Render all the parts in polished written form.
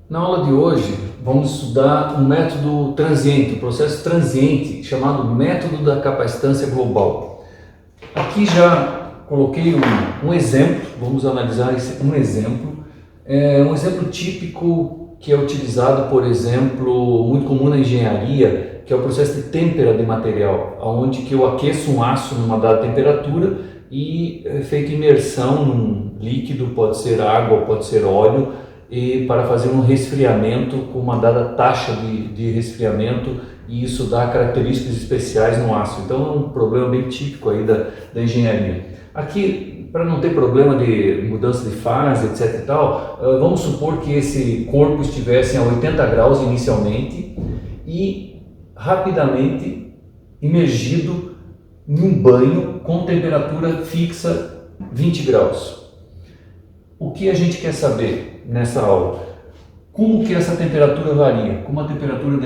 Na aula de hoje, vamos estudar um método transiente, um processo transiente, chamado método da capacitância global. Aqui já coloquei um exemplo, vamos analisar um exemplo. Um exemplo típico que é utilizado, por exemplo, muito comum na engenharia, que é o processo de têmpera de material, onde que eu aqueço um aço numa dada temperatura e é feita imersão num líquido, pode ser água, pode ser óleo, e para fazer um resfriamento com uma dada taxa de resfriamento, e isso dá características especiais no aço. Então é um problema bem típico aí da engenharia. Aqui, para não ter problema de mudança de fase, etc e tal, vamos supor que esse corpo estivesse a 80 graus inicialmente e rapidamente imergido em um banho com temperatura fixa 20 graus. O que a gente quer saber nessa aula? Como que essa temperatura varia? Como a temperatura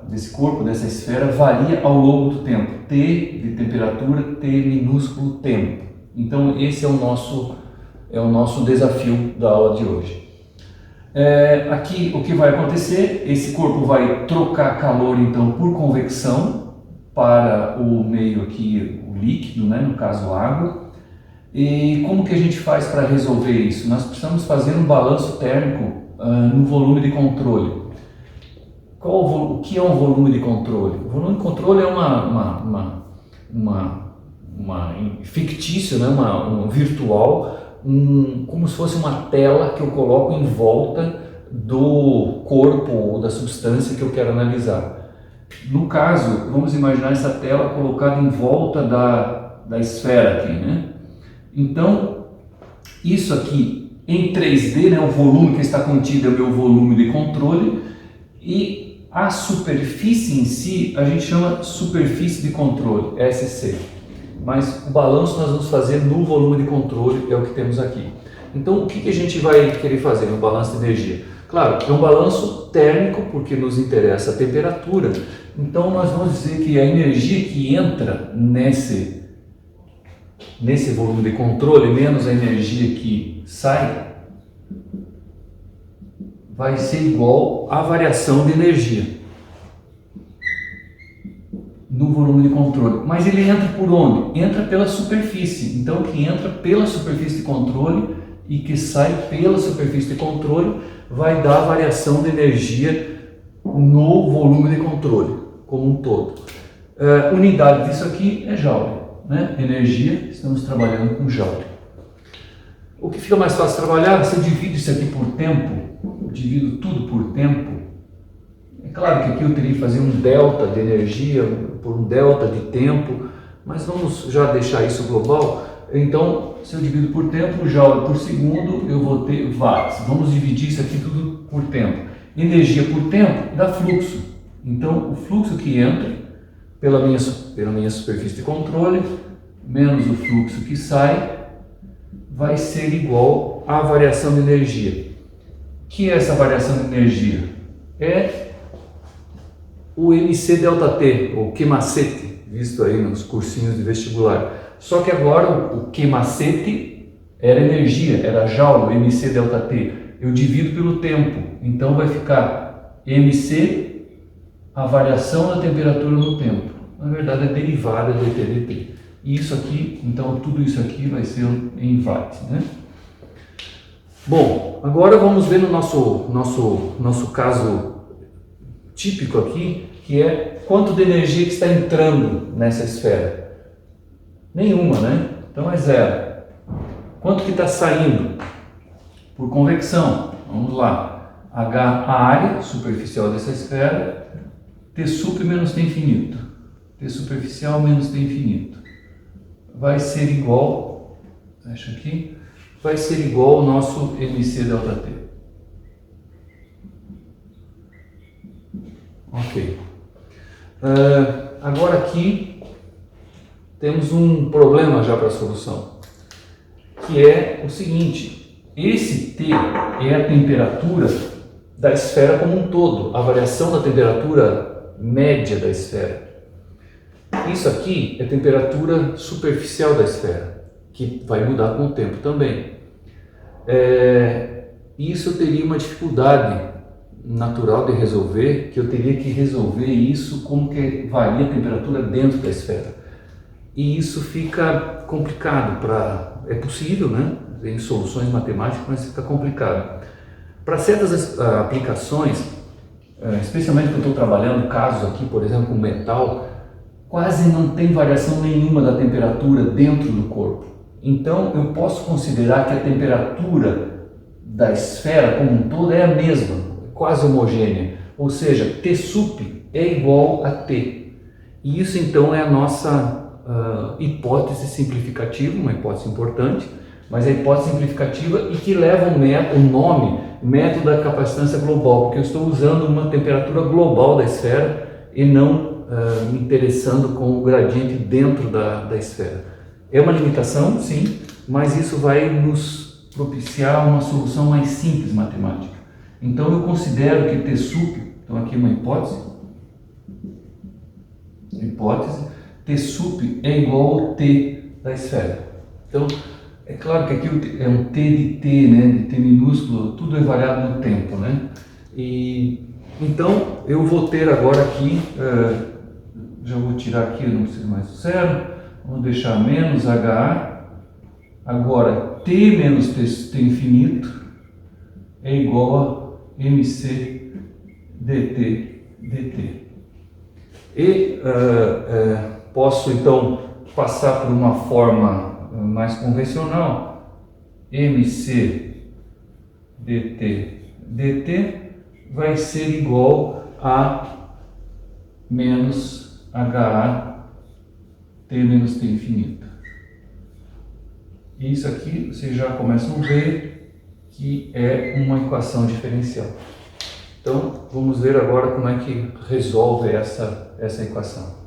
desse corpo, dessa esfera, varia ao longo do tempo? T de temperatura, T minúsculo tempo. Então esse é o nosso desafio da aula de hoje. Aqui o que vai acontecer? Esse corpo vai trocar calor então por convecção para o meio aqui, o líquido, né? No caso água. E como que a gente faz para resolver isso? Nós precisamos fazer um balanço térmico no volume de controle. O que é um volume de controle? O volume de controle é uma fictício, né? um virtual, como se fosse uma tela que eu coloco em volta do corpo ou da substância que eu quero analisar. No caso, vamos imaginar essa tela colocada em volta da esfera aqui, né? Então, isso aqui em 3D, né, o volume que está contido é o meu volume de controle, e a superfície em si a gente chama superfície de controle, SC. Mas o balanço nós vamos fazer no volume de controle, é o que temos aqui. Então, o que a gente vai querer fazer no balanço de energia? Claro, é um balanço térmico, porque nos interessa a temperatura. Então, nós vamos dizer que a energia que entra nesse volume de controle, menos a energia que sai, vai ser igual à variação de energia no volume de controle. Mas ele entra por onde? Entra pela superfície. Então, o que entra pela superfície de controle e que sai pela superfície de controle vai dar a variação de energia no volume de controle como um todo. Unidade disso aqui é joule, né? Energia, estamos trabalhando com joule. O que fica mais fácil trabalhar, você divide isso aqui por tempo, divido tudo por tempo. É claro que aqui eu teria que fazer um delta de energia por um delta de tempo, mas vamos já deixar isso global. Então, se eu divido por tempo, joule por segundo, eu vou ter watts. Vamos dividir isso aqui tudo por tempo. Energia por tempo dá fluxo. Então, o fluxo que entra pela minha superfície de controle, menos o fluxo que sai, vai ser igual à variação de energia. O que é essa variação de energia? É o MC delta T, ou Q macete, visto aí nos cursinhos de vestibular. Só que agora o Q macete era energia, era joule, MC delta T. Eu divido pelo tempo, então vai ficar MC, a variação da temperatura no tempo. Na verdade, é derivada do ET/dt. E isso aqui, então tudo isso aqui vai ser em watts, né? Bom, agora vamos ver no nosso caso típico aqui, que é quanto de energia que está entrando nessa esfera. Nenhuma, né? Então é zero. Quanto que está saindo? Por convecção, vamos lá. H, a área superficial dessa esfera, T sup menos T infinito. T superficial menos T infinito. Vai ser igual, fecha aqui, vai ser igual ao nosso MC delta T. Ok. Agora aqui temos um problema já para a solução, que é o seguinte: esse T é a temperatura da esfera como um todo, a variação da temperatura média da esfera. Isso aqui é a temperatura superficial da esfera, que vai mudar com o tempo também. Isso eu teria uma dificuldade natural de resolver que eu teria que resolver isso como que varia a temperatura dentro da esfera. E isso fica complicado é possível, né? Tem soluções matemáticas, mas fica complicado. Para certas aplicações, especialmente quando eu estou trabalhando casos aqui, por exemplo, com metal, quase não tem variação nenhuma da temperatura dentro do corpo. Então eu posso considerar que a temperatura da esfera como um todo é a mesma, quase homogênea, ou seja, T sup é igual a T. E isso então é a nossa hipótese simplificativa, uma hipótese importante, mas a hipótese simplificativa e que leva o nome método da capacitância global, porque eu estou usando uma temperatura global da esfera e não me interessando com o gradiente dentro da esfera. É uma limitação, sim, mas isso vai nos propiciar uma solução mais simples matemática. Então eu considero que T sup, então aqui uma hipótese, T sup é igual ao T da esfera. Então, é claro que aqui é um T de T, né, de T minúsculo, tudo é variado no tempo, né? E então eu vou ter agora aqui, já vou tirar aqui, não precisa mais do zero, vamos deixar menos HA, agora T menos T infinito é igual a MC dt. E posso então passar por uma forma mais convencional, MC dt vai ser igual a menos HA T menos T infinito. Isso aqui vocês já começam a ver que é uma equação diferencial. Então vamos ver agora como é que resolve essa equação.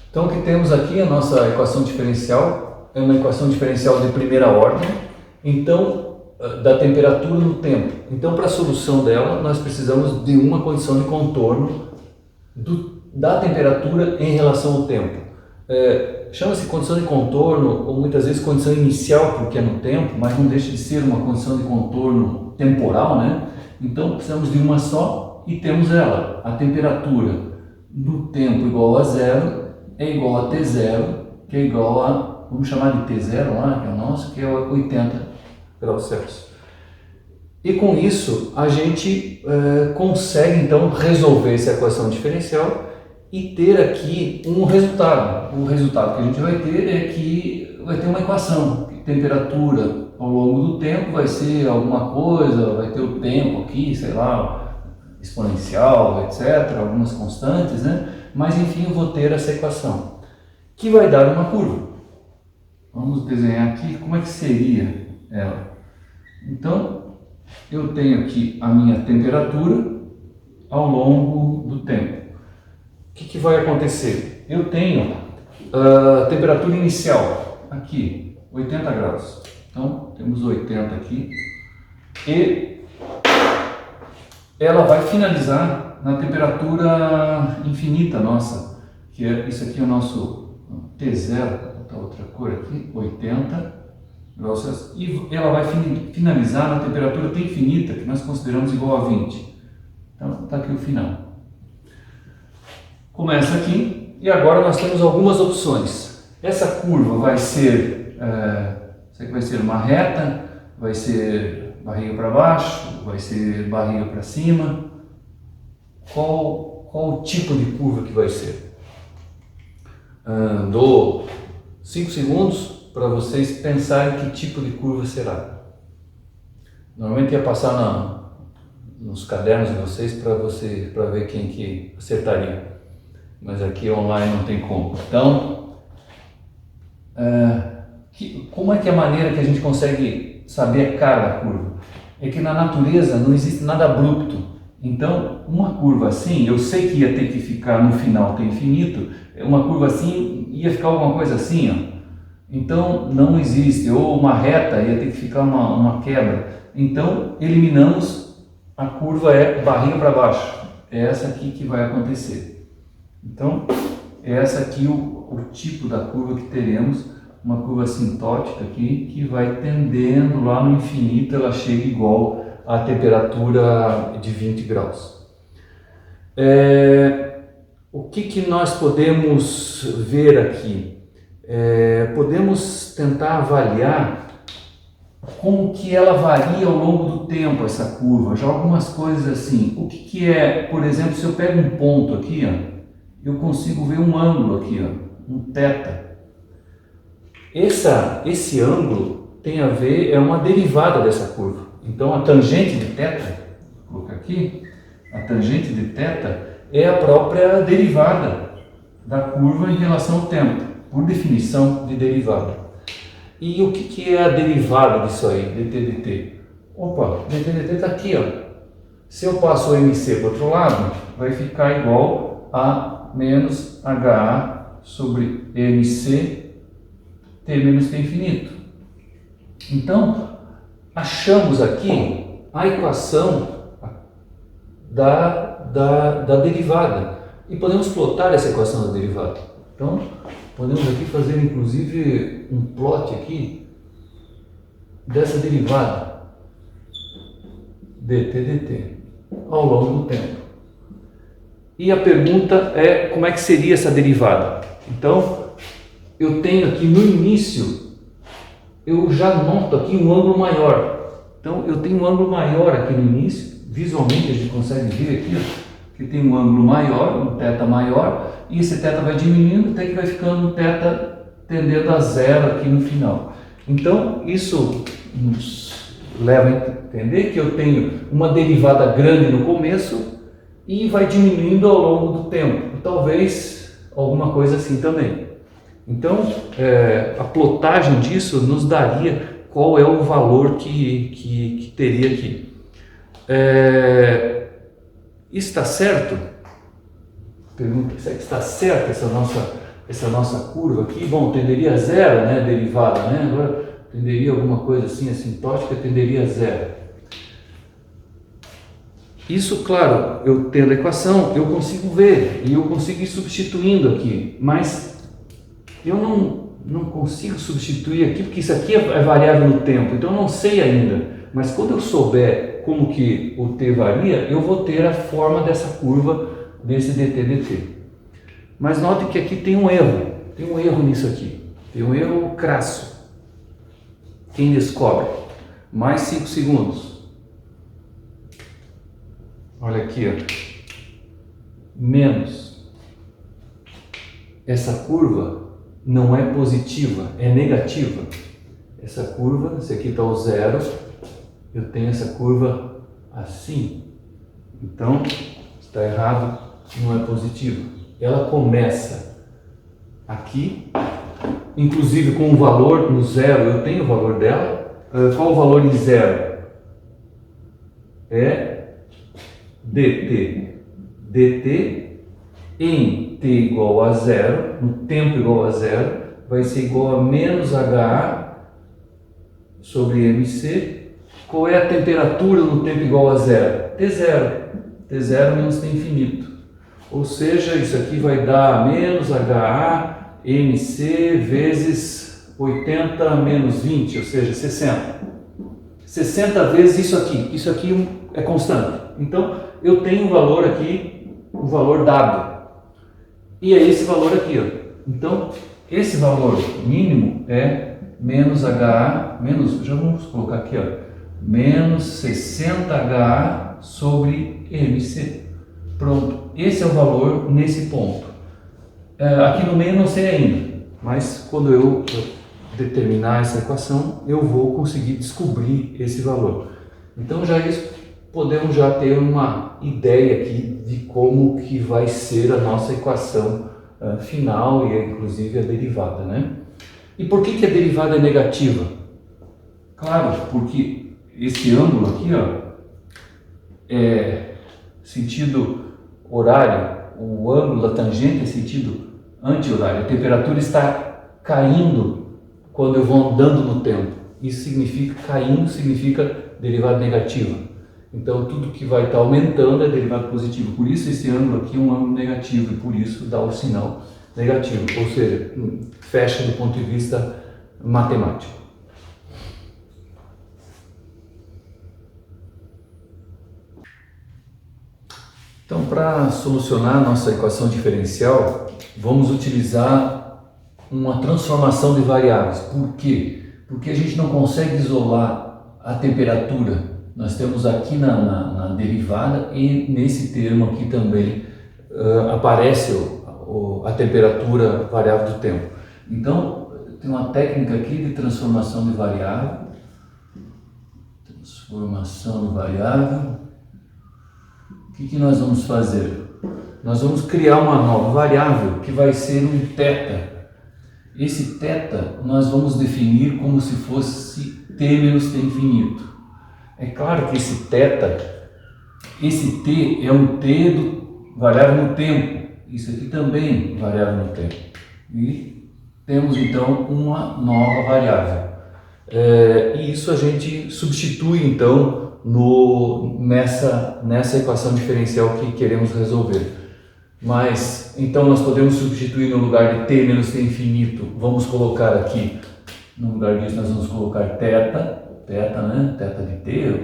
Então o que temos aqui, a nossa equação diferencial, é uma equação diferencial de primeira ordem, então da temperatura no tempo. Então para a solução dela nós precisamos de uma condição de contorno da temperatura em relação ao tempo. Chama-se condição de contorno, ou muitas vezes condição inicial, porque é no tempo, mas não deixa de ser uma condição de contorno temporal, né? Então precisamos de uma só e temos ela, a temperatura do tempo igual a zero é igual a T0, que é igual a, vamos chamar de T0 lá, que é o nosso, que é 80 graus Celsius. E com isso a gente consegue então resolver essa equação diferencial e ter aqui um resultado. O resultado que a gente vai ter é que vai ter uma equação, que temperatura ao longo do tempo vai ser alguma coisa, vai ter o tempo aqui, sei lá, exponencial, etc., algumas constantes, né? Mas enfim, eu vou ter essa equação, que vai dar uma curva. Vamos desenhar aqui como é que seria ela. Então, eu tenho aqui a minha temperatura ao longo do tempo. O que vai acontecer? Eu tenho a temperatura inicial aqui, 80 graus. Então, temos 80 aqui. E ela vai finalizar na temperatura infinita nossa, que é isso aqui é o nosso T0, vou botar outra cor aqui, 80 graus Celsius, e ela vai finalizar na temperatura T infinita, que nós consideramos igual a 20. Então, está aqui o final. Começa aqui, e agora nós temos algumas opções. Essa curva vai ser, isso aqui vai ser uma reta, vai ser barriga para baixo, vai ser barriga para cima. Qual o tipo de curva que vai ser? Dou 5 segundos para vocês pensarem que tipo de curva será. Normalmente ia passar nos cadernos de vocês para ver quem que acertaria. Mas aqui online não tem como. Então, como é que é a maneira que a gente consegue saber a cara da curva? É que na natureza não existe nada abrupto. Então, uma curva assim, eu sei que ia ter que ficar no final T infinito, uma curva assim ia ficar alguma coisa assim, ó. Então não existe, ou uma reta ia ter que ficar uma quebra. Então eliminamos, a curva é barriga para baixo, é essa aqui que vai acontecer. Então é essa aqui o tipo da curva que teremos uma curva assintótica aqui que vai tendendo lá no infinito, ela chega igual à temperatura de 20 graus. O que nós podemos ver aqui? Podemos tentar avaliar como que ela varia ao longo do tempo, essa curva. Já algumas coisas assim. O que é, por exemplo, se eu pego um ponto aqui, ó, eu consigo ver um ângulo aqui, ó, um θ. Esse ângulo tem a ver, é uma derivada dessa curva. Então a tangente de θ, vou colocar aqui, a tangente de θ é a própria derivada da curva em relação ao tempo, por definição de derivada. E o que é a derivada disso aí, dt dt? Opa, dt dt está aqui, ó. Se eu passo o mc para o outro lado, vai ficar igual a menos HA sobre mc t menos t infinito. Então, achamos aqui a equação da derivada. E podemos plotar essa equação da derivada. Então, podemos aqui fazer inclusive um plot aqui dessa derivada dt dt ao longo do tempo. E a pergunta é como é que seria essa derivada? Então, eu tenho aqui no início, eu já noto aqui um ângulo maior. Então, eu tenho um ângulo maior aqui no início, visualmente a gente consegue ver aqui, ó, que tem um ângulo maior, um θ maior, e esse θ vai diminuindo até que vai ficando um θ tendendo a zero aqui no final. Então, isso nos leva a entender que eu tenho uma derivada grande no começo e vai diminuindo ao longo do tempo. E talvez alguma coisa assim também. Então, a plotagem disso nos daria qual é o valor que teria aqui. Isso está certo? Pergunta, será que está certa essa nossa curva aqui? Bom, tenderia a zero, né, derivada, né? Agora, tenderia alguma coisa assim, assintótica, tenderia a zero. Isso, claro, eu tendo a equação, eu consigo ver e eu consigo ir substituindo aqui, mas eu não consigo substituir aqui, porque isso aqui é variável no tempo, então eu não sei ainda. Mas quando eu souber como que o t varia, eu vou ter a forma dessa curva, desse dt dt. Mas note que aqui tem um erro nisso aqui, tem um erro crasso. Quem descobre? Mais 5 segundos. Olha aqui, ó. Menos. Essa curva não é positiva, é negativa. Essa curva, esse aqui está o zero, eu tenho essa curva assim. Então, está errado, não é positiva. Ela começa aqui, inclusive com o valor no zero, eu tenho o valor dela. Qual o valor em zero? É dt. dt em t igual a zero, no tempo igual a zero, vai ser igual a menos HA sobre mc. Qual é a temperatura no tempo igual a zero? T0. T0 menos T infinito. Ou seja, isso aqui vai dar menos HA mc vezes 80 menos 20, ou seja, 60. 60 vezes isso aqui. Isso aqui é constante. Então, eu tenho um valor aqui, um valor dado. E é esse valor aqui, ó. Então, esse valor mínimo é menos HA, já vamos colocar aqui, ó, menos 60 HA sobre mc. Pronto, esse é o valor nesse ponto. Aqui no meio não sei ainda, mas quando eu determinar essa equação, eu vou conseguir descobrir esse valor. Então, podemos já ter uma ideia aqui de como que vai ser a nossa equação final e inclusive a derivada, né? E por que a derivada é negativa? Claro, porque esse ângulo aqui, ó, é sentido horário, o ângulo da tangente é sentido anti-horário. A temperatura está caindo quando eu vou andando no tempo. Isso significa, caindo significa derivada negativa. Então, tudo que vai estar aumentando é derivada positiva. Por isso, esse ângulo aqui é um ângulo negativo e por isso dá o sinal negativo. Ou seja, fecha do ponto de vista matemático. Então, para solucionar a nossa equação diferencial, vamos utilizar uma transformação de variáveis. Por quê? Porque a gente não consegue isolar a temperatura. Nós temos aqui na derivada e nesse termo aqui também aparece a temperatura variável do tempo. Então, tem uma técnica aqui de transformação de variável. Transformação de variável. O que nós vamos fazer? Nós vamos criar uma nova variável que vai ser um θ. Esse θ nós vamos definir como se fosse t menos t infinito. É claro que esse t é um t do variável no tempo. Isso aqui também variável no tempo. E temos então uma nova variável. E isso a gente substitui então nessa equação diferencial que queremos resolver. Mas então nós podemos substituir no lugar de t menos t infinito, vamos colocar aqui, no lugar disso nós vamos colocar θ, né? Θ de t,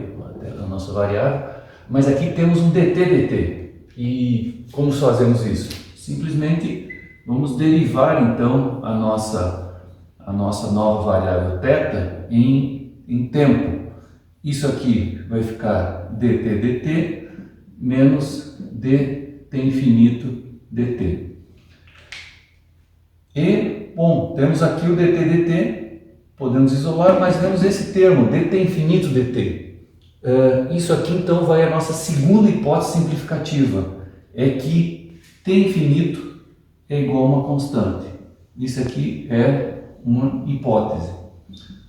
a nossa variável, mas aqui temos um dt. E como fazemos isso? Simplesmente vamos derivar então a nossa nova variável θ em tempo. Isso aqui vai ficar dt menos dt infinito dt. E, bom, temos aqui o dt, podemos isolar, mas temos esse termo, dt infinito dt. Isso aqui então vai a nossa segunda hipótese simplificativa, é que t infinito é igual a uma constante. Isso aqui é uma hipótese.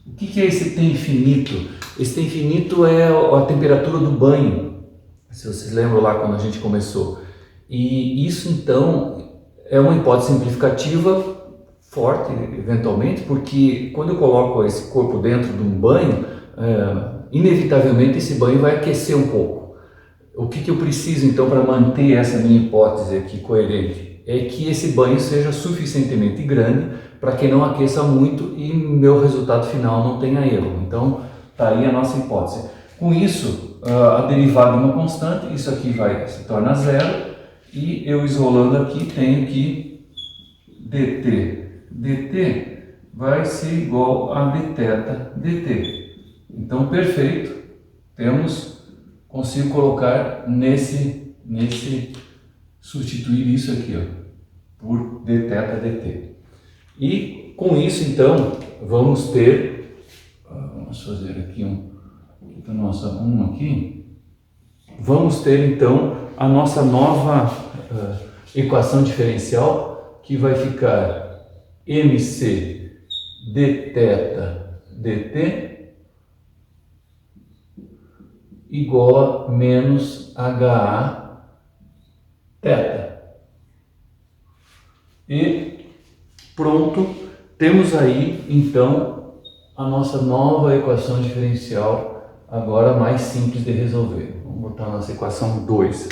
O que é esse t infinito? Esse t infinito é a temperatura do banho, se vocês lembram lá quando a gente começou. E isso então é uma hipótese simplificativa forte, eventualmente, porque quando eu coloco esse corpo dentro de um banho, inevitavelmente esse banho vai aquecer um pouco. O que eu preciso então para manter essa minha hipótese aqui coerente? É que esse banho seja suficientemente grande para que não aqueça muito e meu resultado final não tenha erro. Então, está aí a nossa hipótese. Com isso, a derivada de uma constante, isso aqui se torna zero, e eu isolando aqui tenho que dt vai ser igual a dθ dt. Então, perfeito, consigo colocar substituir isso aqui, por dθ dt. E com isso, então, vamos ter, vamos fazer aqui a nossa 1 aqui, vamos ter então a nossa nova equação diferencial, que vai ficar mc dθ dt igual a menos ha θ. E pronto, temos aí então a nossa nova equação diferencial, agora mais simples de resolver. Vamos botar a nossa equação 2.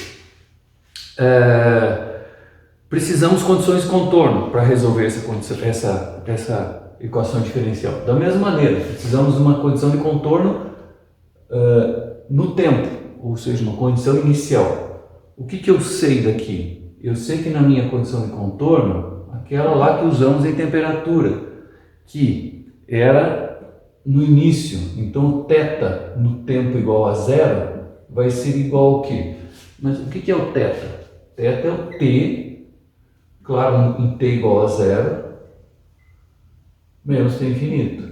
Precisamos de condições de contorno para resolver essa equação diferencial. Da mesma maneira, precisamos de uma condição de contorno no tempo, ou seja, uma condição inicial. O que eu sei daqui? Eu sei que na minha condição de contorno, aquela lá que usamos em temperatura, que era no início, então θ no tempo igual a zero vai ser igual ao quê? Mas o que é o θ? Θ é o t, claro, em t igual a zero, menos t infinito.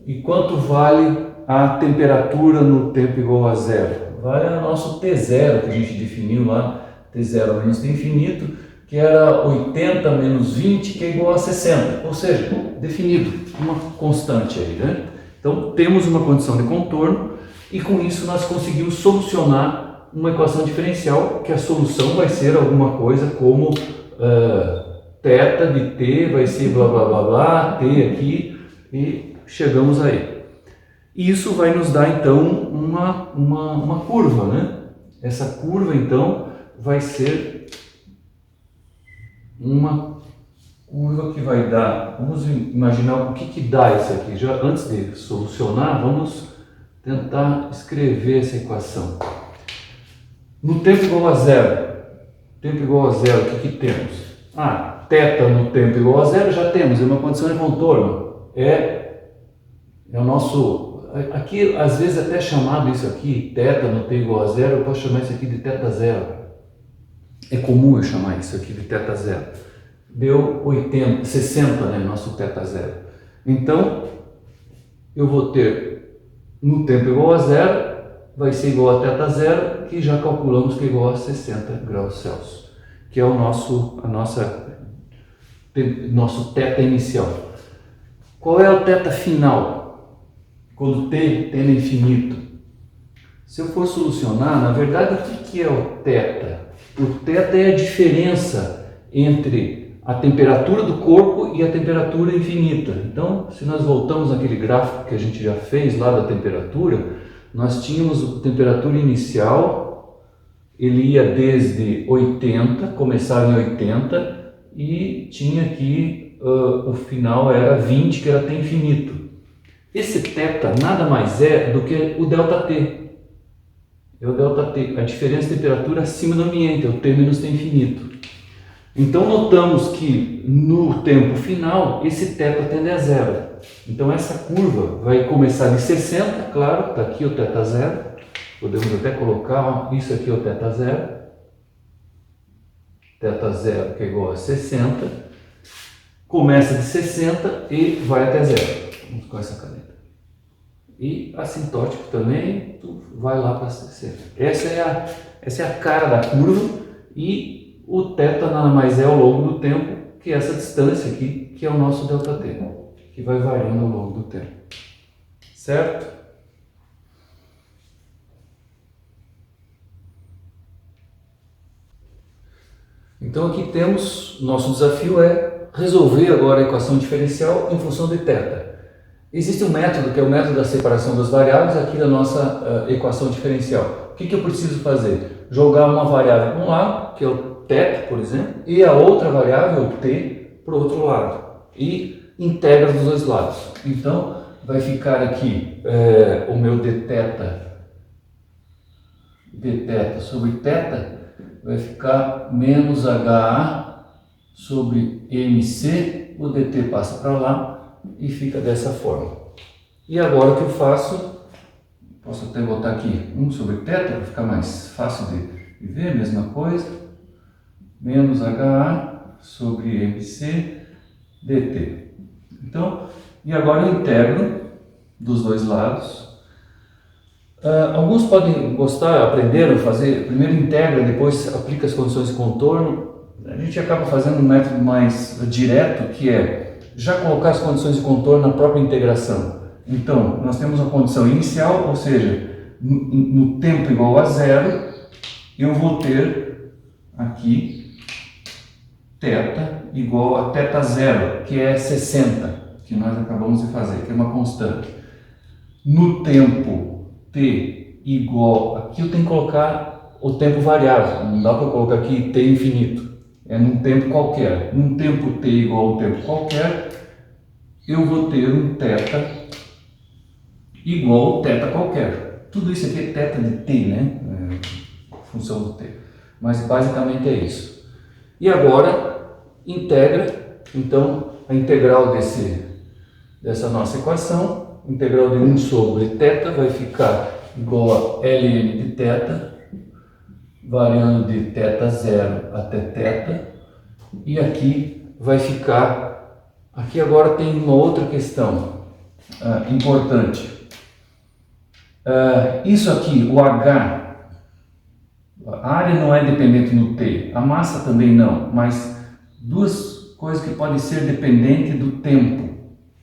E quanto vale a temperatura no tempo igual a zero? Vale o nosso t0 que a gente definiu lá, t0 menos t infinito, que era 80 menos 20, que é igual a 60, ou seja, definido, uma constante aí, né? Então, temos uma condição de contorno e com isso nós conseguimos solucionar uma equação diferencial, que a solução vai ser alguma coisa como θ de t vai ser blá blá blá blá, t aqui, e chegamos aí. E isso vai nos dar então uma curva, né? Essa curva então vai ser uma curva que vai dar, vamos imaginar o que dá isso aqui. Já antes de solucionar, vamos tentar escrever essa equação. No tempo igual a zero, o que temos? Θ no tempo igual a zero já temos, é uma condição de contorno. É o nosso, aqui às vezes até chamado isso aqui, θ no tempo igual a zero, eu posso chamar isso aqui de θ zero. É comum eu chamar isso aqui de θ zero. Deu 60, né, nosso θ zero. Então, eu vou ter no tempo igual a zero, vai ser igual a θ zero, que já calculamos que é igual a 60 graus Celsius, que é o nosso θ inicial. Qual é o θ final? Quando t tende a infinito. Se eu for solucionar, na verdade, o que é o θ? O θ é a diferença entre a temperatura do corpo e a temperatura infinita. Então, se nós voltamos naquele gráfico que a gente já fez lá da temperatura, nós tínhamos a temperatura inicial, ele ia desde 80, começava em 80, e tinha aqui, o final era 20, que era até infinito. Esse θ nada mais é do que o ΔT. É o ΔT, a diferença de temperatura acima do ambiente, é o T menos T infinito. Então notamos que no tempo final esse θ tende a zero. Então essa curva vai começar de 60, claro, está aqui o θ zero. Podemos até colocar, isso aqui é o θ zero. θ zero que é igual a 60. Começa de 60 e vai até zero. Vamos com essa caneta. E assintótico também, tu vai lá para 60. Essa é a cara da curva, e o θ nada mais é ao longo do tempo que essa distância aqui, que é o nosso ΔT, que vai variando ao longo do tempo. Certo? Então aqui temos, nosso desafio é resolver agora a equação diferencial em função de θ. Existe um método, que é o método da separação das variáveis aqui da nossa equação diferencial. O que eu preciso fazer? Jogar uma variável para um lado, que é o θ, por exemplo, e a outra variável, o t, para o outro lado. E integra dos dois lados. Então, vai ficar aqui o meu dθ sobre θ, vai ficar menos HA sobre MC, o dt passa para lá, e fica dessa forma. E agora o que eu faço? Posso até botar aqui 1 sobre θ, para ficar mais fácil de ver, mesma coisa. Menos HA sobre MC dt. Então, e agora eu integro dos dois lados. Alguns podem gostar, aprenderam a fazer, primeiro integra, depois aplica as condições de contorno. A gente acaba fazendo um método mais direto, que é já colocar as condições de contorno na própria integração. Então, nós temos a condição inicial, ou seja, no tempo igual a zero, eu vou ter aqui θ igual a θ zero, que é 60, que nós acabamos de fazer, que é uma constante. No tempo t igual, aqui eu tenho que colocar o tempo variável, não dá para colocar aqui t infinito. É num tempo qualquer. Num tempo t igual a um tempo qualquer, eu vou ter um θ igual a θ qualquer. Tudo isso aqui é θ de t, né? Função do t. Mas basicamente é isso. E agora, integra. Então, a integral dessa nossa equação, integral de 1 sobre θ, vai ficar igual a ln de θ, variando de θ zero até θ, e aqui vai ficar, aqui agora tem uma outra questão importante. Isso aqui, o H, a área não é dependente no T, a massa também não, mas duas coisas que podem ser dependentes do tempo,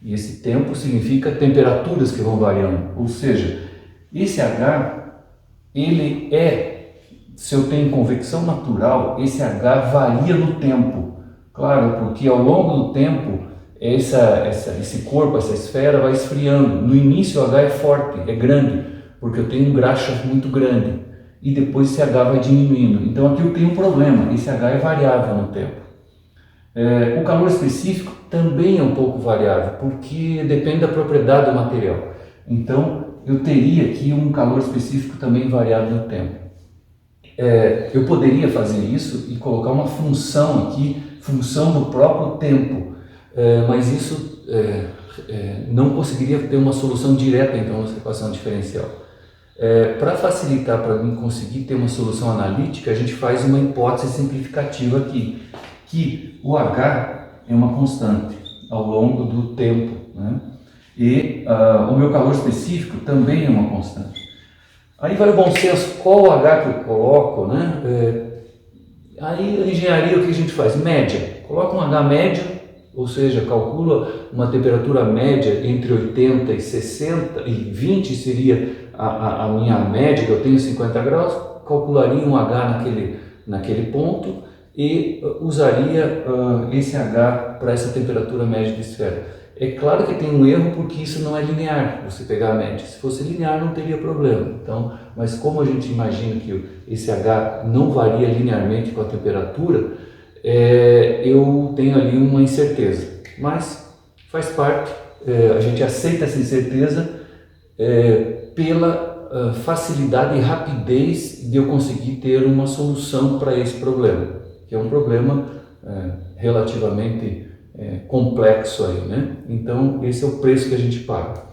e esse tempo significa temperaturas que vão variando, ou seja, esse H, ele se eu tenho convecção natural, esse H varia no tempo. Claro, porque ao longo do tempo, esse corpo, essa esfera vai esfriando. No início o H é forte, é grande, porque eu tenho um graxa muito grande. E depois esse H vai diminuindo. Então aqui eu tenho um problema, esse H é variável no tempo. O calor específico também é um pouco variável, porque depende da propriedade do material. Então, eu teria aqui um calor específico também variável no tempo. Eu poderia fazer isso e colocar uma função aqui, função do próprio tempo, mas isso não conseguiria ter uma solução direta então nessa equação diferencial. Para facilitar para mim conseguir ter uma solução analítica, a gente faz uma hipótese simplificativa aqui, que o H é uma constante ao longo do tempo, né? E o meu calor específico também é uma constante. Aí vai o bom senso, qual o H que eu coloco, né? Aí a engenharia, o que a gente faz? Média, coloca um H médio, ou seja, calcula uma temperatura média entre 80 e 60, e 20 seria a minha média, que eu tenho 50 graus, calcularia um H naquele ponto e usaria esse H para essa temperatura média de esfera. É claro que tem um erro porque isso não é linear, você pegar a média. Se fosse linear não teria problema. Então, mas como a gente imagina que esse H não varia linearmente com a temperatura, eu tenho ali uma incerteza. Mas faz parte, a gente aceita essa incerteza pela facilidade e rapidez de eu conseguir ter uma solução para esse problema, que é um problema relativamente complexo aí, né? Então esse é o preço que a gente paga.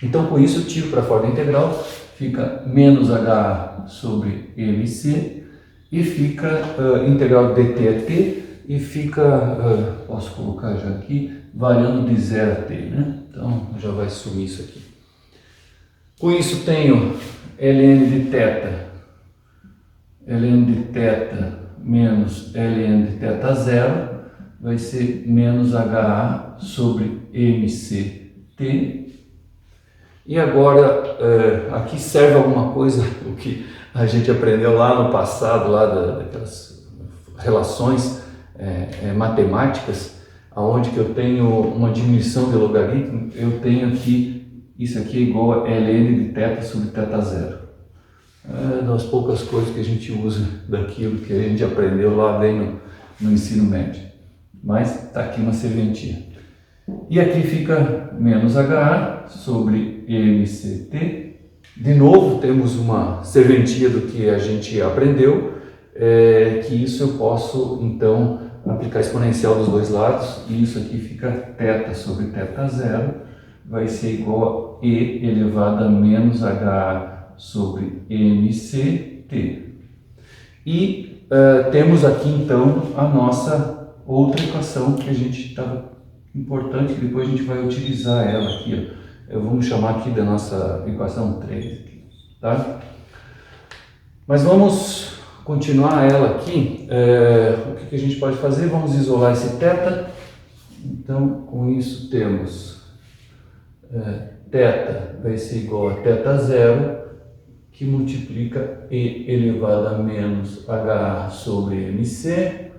Então com isso eu tiro para fora da integral, fica menos H sobre MC e fica integral dt a t e fica, posso colocar já aqui, variando de 0 a t, né? Então já vai sumir isso aqui. Com isso tenho ln de θ menos ln de θ zero, vai ser menos HA sobre MCT. E agora, aqui serve alguma coisa, o que a gente aprendeu lá no passado, lá daquelas relações matemáticas, aonde que eu tenho uma diminuição de logaritmo, eu tenho aqui, isso aqui é igual a ln de θ sobre θ zero. É das poucas coisas que a gente usa daquilo que a gente aprendeu lá bem no ensino médio. Mas está aqui uma serventia. E aqui fica menos HA sobre MCT. De novo, temos uma serventia do que a gente aprendeu, que isso eu posso, então, aplicar exponencial dos dois lados, e isso aqui fica θ sobre θ zero, vai ser igual a E elevado a menos HA sobre MCT. E temos aqui, então, a nossa outra equação que a gente estava importante, que depois a gente vai utilizar ela aqui, ó. Vamos chamar aqui da nossa equação 3, aqui, tá? Mas vamos continuar ela aqui. O que a gente pode fazer? Vamos isolar esse θ. Então, com isso temos θ vai ser igual a θ zero, que multiplica E elevado a menos HA sobre MC,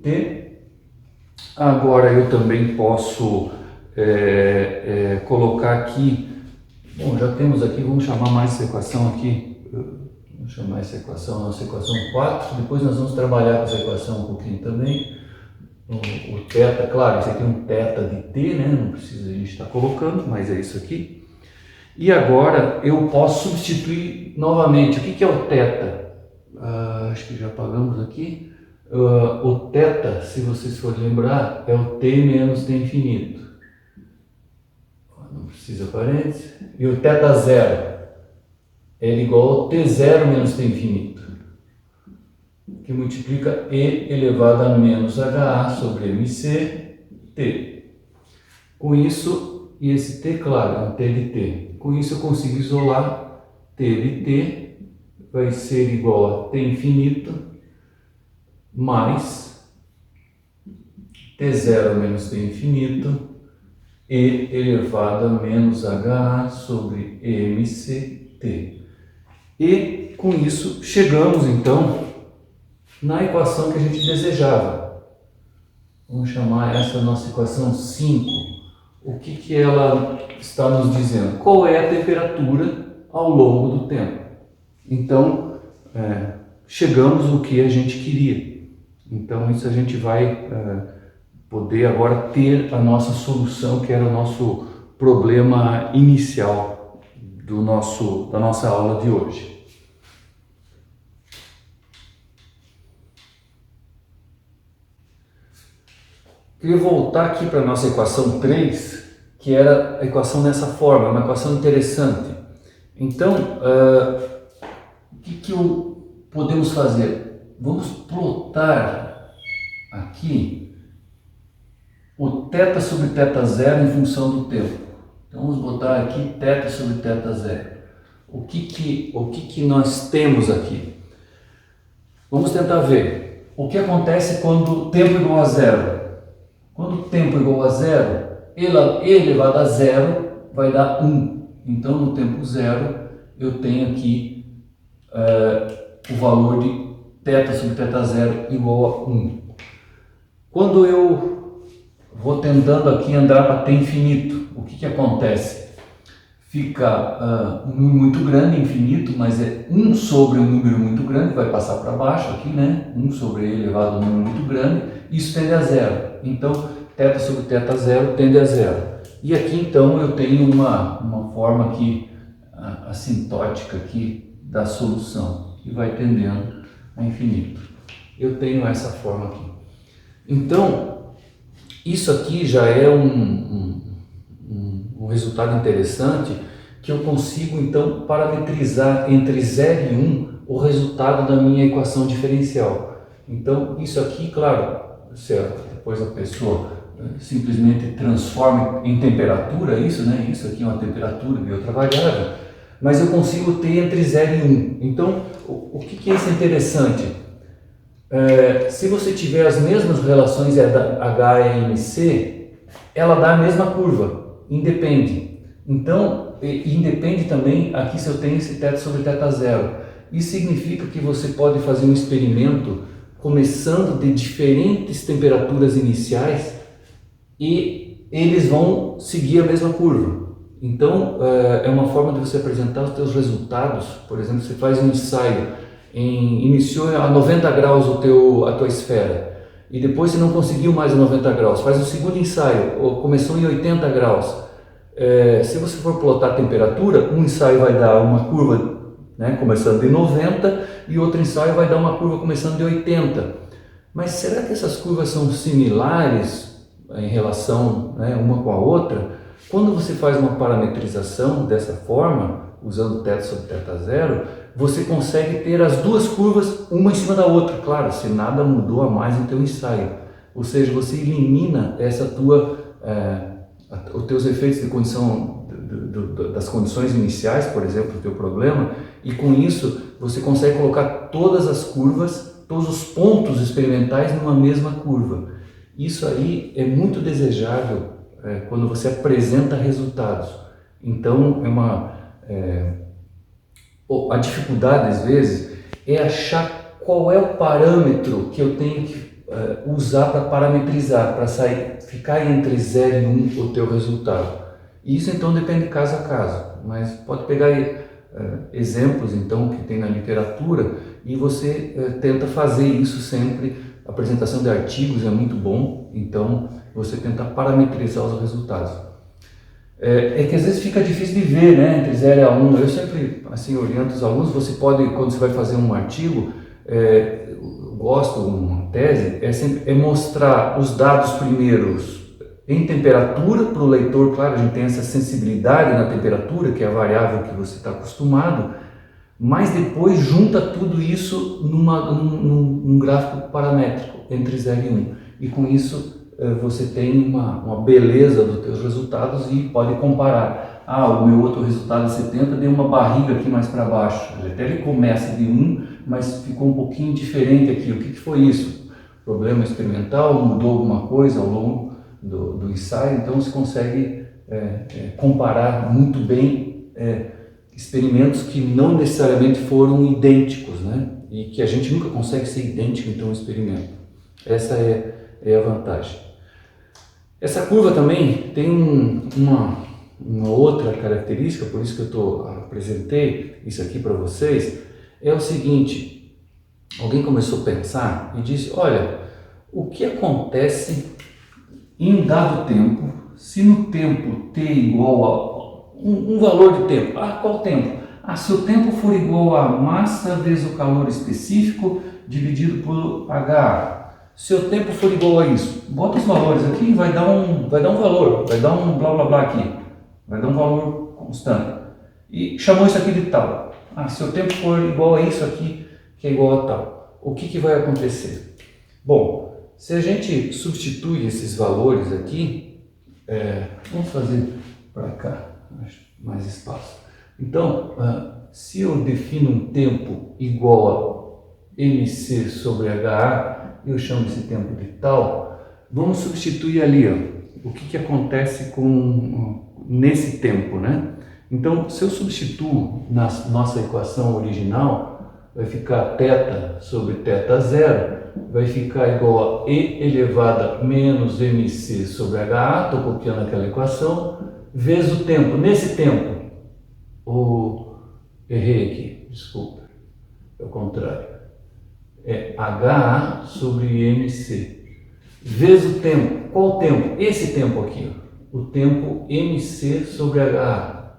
T. Agora eu também posso colocar aqui, bom, já temos aqui, vamos chamar mais essa equação aqui, vamos chamar essa equação, nossa equação 4, depois nós vamos trabalhar com essa equação um pouquinho também, o θ, claro, isso aqui é um θ de t, né, não precisa a gente estar colocando, mas é isso aqui. E agora eu posso substituir novamente, o que é o θ? Acho que já apagamos aqui. O θ, se vocês forem lembrar, é o t menos t infinito. Não precisa parênteses. E o θ zero é igual ao t zero menos t infinito, que multiplica E elevado a menos HA sobre MC, T. Com isso, e esse t, claro, é um t de t. Com isso eu consigo isolar t de t, vai ser igual a t infinito mais t0 menos t infinito E elevado a menos HA sobre MCT. E com isso chegamos então na equação que a gente desejava. Vamos chamar essa nossa equação 5. O que ela está nos dizendo? Qual é a temperatura ao longo do tempo? Então, chegamos no que a gente queria. Então isso a gente vai poder agora ter a nossa solução, que era o nosso problema inicial da nossa aula de hoje. Queria voltar aqui para a nossa equação 3, que era a equação dessa forma, uma equação interessante. Então, o que podemos fazer? Vamos plotar aqui o θ sobre θ0 em função do tempo. Então vamos botar aqui θ sobre θ0. O que nós temos aqui? Vamos tentar ver o que acontece quando o tempo é igual a zero. Quando o tempo é igual a zero, e elevado a zero vai dar 1. Então no tempo zero eu tenho aqui o valor de θ sobre θ0 igual a 1. Quando eu vou tentando aqui andar para t infinito, o que acontece? Fica um número muito grande, infinito, mas é 1 sobre um número muito grande, vai passar para baixo aqui, né? 1 sobre e elevado a um número muito grande, isso tende a zero. Então, θ sobre θ0 tende a zero. E aqui, então, eu tenho uma forma aqui assintótica aqui da solução, que vai tendendo a infinito. Eu tenho essa forma aqui. Então, isso aqui já é um resultado interessante, que eu consigo então parametrizar entre 0 e 1 o resultado da minha equação diferencial. Então isso aqui, claro, depois a pessoa simplesmente transforma em temperatura isso, né? Isso aqui é uma temperatura de outra variável, mas eu consigo ter entre 0 e 1. Então o que é isso interessante? Se você tiver as mesmas relações HMC, ela dá a mesma curva, independe. Então, independe também aqui se eu tenho esse θ sobre θ0. Isso significa que você pode fazer um experimento começando de diferentes temperaturas iniciais e eles vão seguir a mesma curva. Então, é uma forma de você apresentar os seus resultados. Por exemplo, você faz um ensaio, iniciou a 90 graus a tua esfera e depois você não conseguiu mais a 90 graus, faz o segundo ensaio, começou em 80 graus. Se você for plotar a temperatura, um ensaio vai dar uma curva, né, começando de 90 e outro ensaio vai dar uma curva começando de 80. Mas será que essas curvas são similares em relação, né, uma com a outra? Quando você faz uma parametrização dessa forma, usando θ sobre θ0, você consegue ter as duas curvas uma em cima da outra, claro, se nada mudou a mais no teu ensaio. Ou seja, você elimina os teus efeitos de condição, das condições iniciais, por exemplo, do teu problema, e com isso você consegue colocar todas as curvas, todos os pontos experimentais numa mesma curva. Isso aí é muito desejável quando você apresenta resultados. Então, a dificuldade, às vezes, é achar qual é o parâmetro que eu tenho que usar para parametrizar, para ficar entre 0 e 1 o teu resultado. Isso, então, depende de caso a caso, mas pode pegar exemplos, então, que tem na literatura e você tenta fazer isso sempre. A apresentação de artigos é muito bom, então, você tenta parametrizar os resultados. Que às vezes fica difícil de ver, né, entre 0 e 1. Eu sempre assim oriento os alunos, você pode, quando você vai fazer um artigo, gosto, uma tese, é mostrar os dados primeiros em temperatura para o leitor. Claro, a gente tem essa sensibilidade na temperatura, que é a variável que você está acostumado, mas depois junta tudo isso num gráfico paramétrico entre 0 e 1. E com isso você tem uma beleza dos teus resultados e pode comparar. O meu outro resultado de 70 deu uma barriga aqui mais para baixo. Até ele começa de 1, mas ficou um pouquinho diferente aqui. O que foi isso? Problema experimental? Mudou alguma coisa ao longo do ensaio? Então você consegue comparar muito bem experimentos que não necessariamente foram idênticos, né? E que a gente nunca consegue ser idêntico em um experimento. Essa é a vantagem. Essa curva também tem uma outra característica, por isso que eu apresentei isso aqui para vocês, é o seguinte: alguém começou a pensar e disse, olha, o que acontece em um dado tempo, se no tempo t igual a um valor de tempo, qual tempo? Se o tempo for igual a massa vezes o calor específico dividido por H. Se o tempo for igual a isso, bota os valores aqui e vai dar um valor, vai dar um blá blá blá aqui, vai dar um valor constante. E chamou isso aqui de tal. Se o tempo for igual a isso aqui, que é igual a tal, o que vai acontecer? Bom, se a gente substitui esses valores aqui, vamos fazer para cá, acho mais espaço. Então, se eu defino um tempo igual a mc sobre HA, eu chamo esse tempo de tal, vamos substituir ali, o que acontece nesse tempo, né? Então, se eu substituo na nossa equação original, vai ficar θ sobre θ0, vai ficar igual a E elevado a menos mc sobre HA, estou copiando aquela equação, vezes o tempo. Nesse tempo, errei aqui, desculpa, é o contrário, é HA sobre MC, vezes o tempo. Qual tempo? Esse tempo aqui, o tempo MC sobre HA.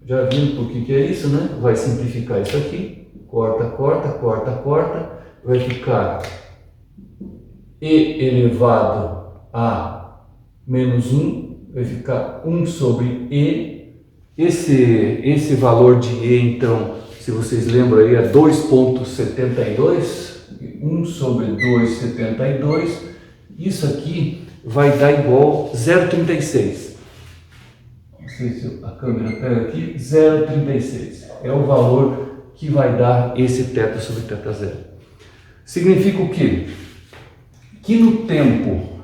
Já viu por que é isso, né? Vai simplificar isso aqui, corta, vai ficar E elevado a menos 1, vai ficar 1 sobre E. Esse valor de E, então, se vocês lembram aí, é 2,72, 1 sobre 2,72, isso aqui vai dar igual a 0,36. Não sei se a câmera pega aqui, 0,36 é o valor que vai dar esse θ sobre θ0. Significa o quê? Que no tempo,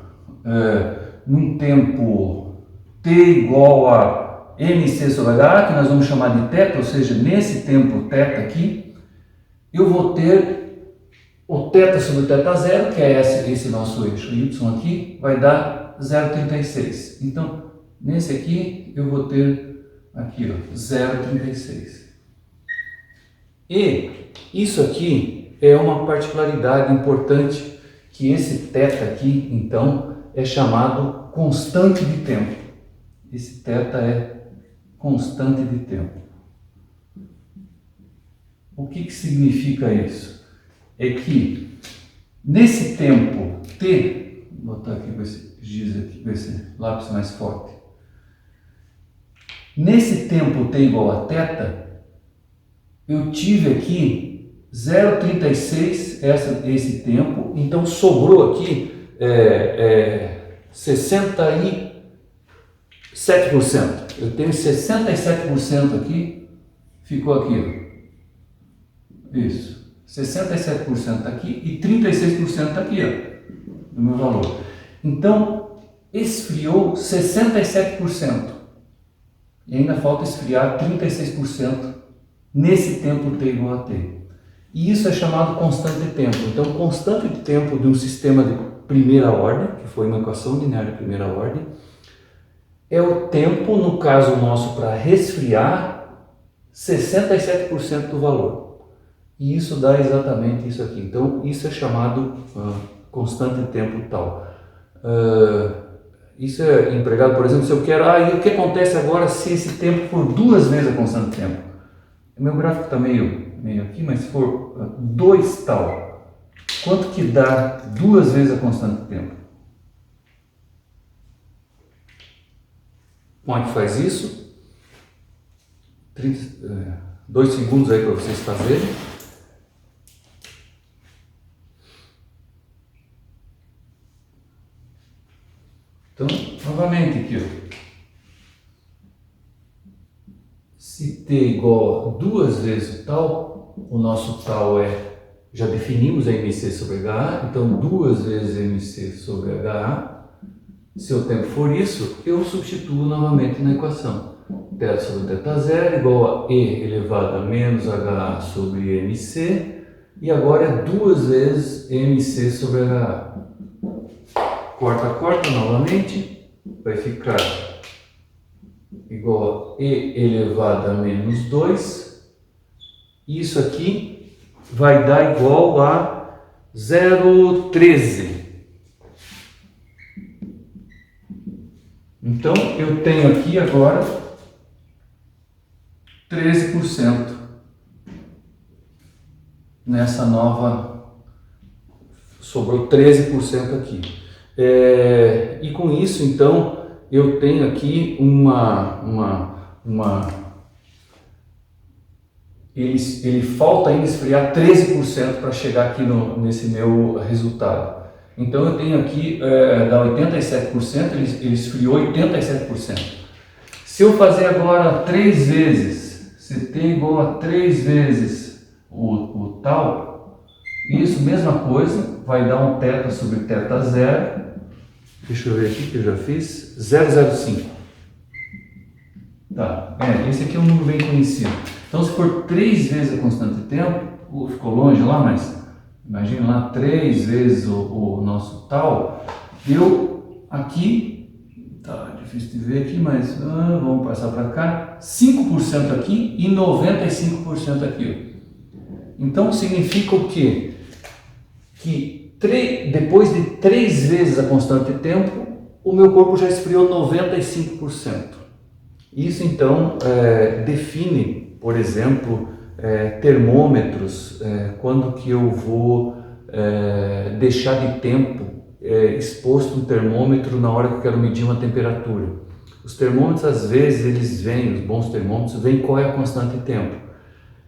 num tempo t igual a mc sobre h, que nós vamos chamar de θ, ou seja, nesse tempo θ aqui, eu vou ter o θ sobre θ0, que é esse nosso eixo y aqui, vai dar 0,36. Então, nesse aqui, eu vou ter aqui, 0,36. E isso aqui é uma particularidade importante, que esse θ aqui, então, é chamado constante de tempo. Esse θ é constante de tempo. O que significa isso? É que nesse tempo t, vou botar aqui com esse giz aqui, com esse lápis mais forte. Nesse tempo t igual a θ, eu tive aqui 0,36 esse tempo, então sobrou aqui 67%. Eu tenho 67% aqui, ficou aqui. Isso, 67% aqui e 36% aqui, do meu valor. Então, esfriou 67%. E ainda falta esfriar 36% nesse tempo t igual a t. E isso é chamado constante de tempo. Então, constante de tempo de um sistema de primeira ordem, que foi uma equação linear de primeira ordem, é o tempo, no caso nosso, para resfriar 67% do valor. E isso dá exatamente isso aqui. Então, isso é chamado constante de tempo tal. Isso é empregado, por exemplo, se eu quero, e o que acontece agora se esse tempo for 2 vezes a constante de tempo? O meu gráfico está meio aqui, mas se for 2 tal, quanto que dá 2 vezes a constante de tempo? Como é que faz isso? 2 segundos aí para vocês fazerem. Então, novamente aqui, se t igual a 2 vezes o tal, o nosso tal já definimos a mc sobre HA, então 2 vezes mc sobre HA. Se o tempo for isso, eu substituo novamente na equação. θ sobre θ0 igual a E elevado a menos HA sobre mc, e agora é 2 vezes mc sobre HA. Corta novamente, vai ficar igual a E elevado a menos 2. Isso aqui vai dar igual a 0,13. Então, eu tenho aqui agora 13% nessa nova, sobrou 13% aqui. E com isso, então, eu tenho aqui ele falta ainda esfriar 13% para chegar aqui nesse meu resultado. Então eu tenho aqui, dá 87%, ele esfriou 87%. Se eu fazer agora 3 vezes, CT igual a 3 vezes o tal, isso, mesma coisa, vai dar um θ sobre θ zero. Deixa eu ver aqui que eu já fiz, 0,05. Tá, esse aqui é um número bem conhecido. Então, se for 3 vezes a constante de tempo, ficou longe lá, mas imagine lá 3 vezes o nosso tal, eu aqui, tá difícil de ver aqui, mas vamos passar para cá, 5% aqui e 95% aqui. Então, significa o quê? Que depois de 3 vezes a constante de tempo, o meu corpo já esfriou 95%. Isso, então, define, por exemplo, termômetros, quando que eu vou deixar de tempo exposto um termômetro na hora que eu quero medir uma temperatura. Os termômetros, às vezes, eles vêm, os bons termômetros, vêm qual é a constante de tempo.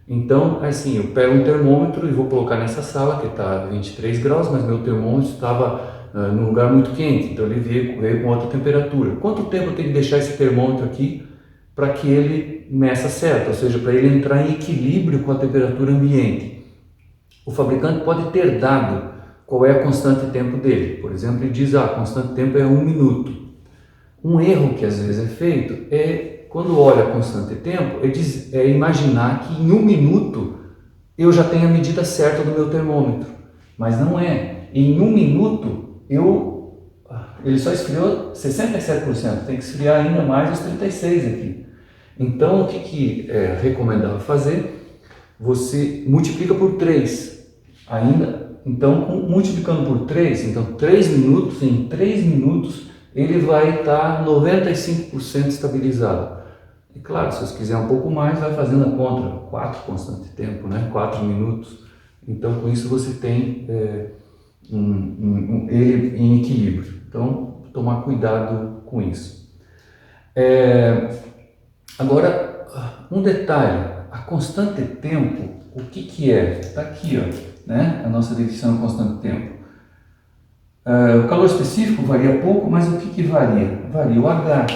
Então, assim, eu pego um termômetro e vou colocar nessa sala, que está 23 graus, mas meu termômetro estava num lugar muito quente, então ele veio com outra temperatura. Quanto tempo eu tenho que deixar esse termômetro aqui para que ele meça certo, ou seja, para ele entrar em equilíbrio com a temperatura ambiente? O fabricante pode ter dado qual é a constante de tempo dele. Por exemplo, ele diz, a constante de tempo é 1 minuto. Um erro que às vezes é feito é, quando olha a constante de tempo, é imaginar que em 1 minuto eu já tenho a medida certa do meu termômetro. Mas não é. Em 1 minuto, ele só esfriou 67%, tem que esfriar ainda mais os 36% aqui. Então, o que é recomendável fazer? Você multiplica por 3 ainda. Então, multiplicando por 3, então 3 minutos, em 3 minutos ele vai estar 95% estabilizado. E claro, se você quiser um pouco mais, vai fazendo a conta, 4 constante de tempo, né? 4 minutos. Então, com isso você tem ele em equilíbrio. Então, tomar cuidado com isso. Agora, um detalhe, a constante de tempo, o que é? Está aqui, ó, né? A nossa definição de constante de tempo. O calor específico varia pouco, mas o que varia? Varia o H.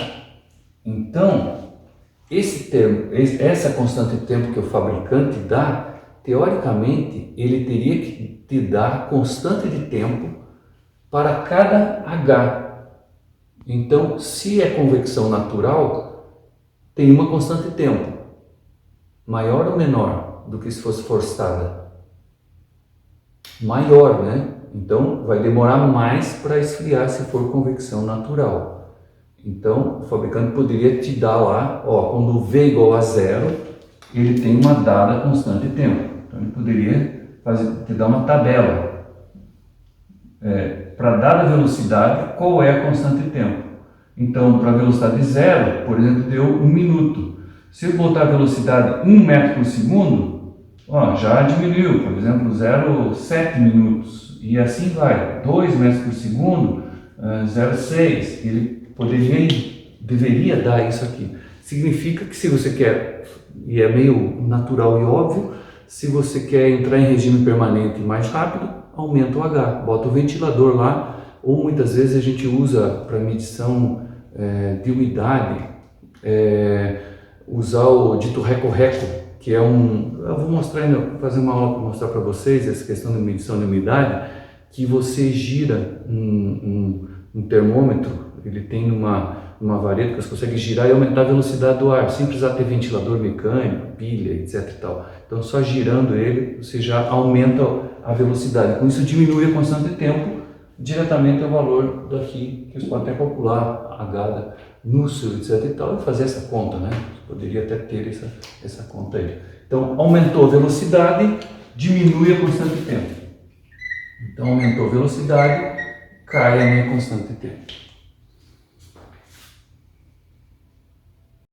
Então, essa constante de tempo que o fabricante dá, teoricamente, ele teria que te dar constante de tempo para cada H. Então, se é convecção natural, tem uma constante de tempo, maior ou menor do que se fosse forçada? Maior, né? Então, vai demorar mais para esfriar se for convecção natural. Então, o fabricante poderia te dar lá, quando V igual a 0, ele tem uma dada constante de tempo. Então, ele poderia te dar uma tabela. Para dada velocidade, qual é a constante de tempo? Então, para a velocidade 0, por exemplo, deu 1 minuto. Se eu botar a velocidade 1 metro por segundo, já diminuiu, por exemplo, 0,7 minutos. E assim vai, 2 metros por segundo, 0,6. Ele deveria dar isso aqui. Significa que se você quer, e é meio natural e óbvio, se você quer entrar em regime permanente mais rápido, aumenta o H, bota o ventilador lá, ou muitas vezes a gente usa para medição de umidade, usar o dito reco-reco, que é eu vou fazer uma aula para mostrar para vocês essa questão de medição de umidade, que você gira um termômetro, ele tem uma vareta que você consegue girar e aumentar a velocidade do ar, sem precisar ter ventilador mecânico, pilha, etc e tal. Então, só girando ele, você já aumenta a velocidade. Com isso, diminui a constante de tempo, diretamente ao valor daqui, que você pode até calcular H no seu, etc e tal, e fazer essa conta, né? Você poderia até ter essa conta aí. Então, aumentou a velocidade, diminui a constante de tempo. Então aumentou a velocidade, cai a minha constante de tempo.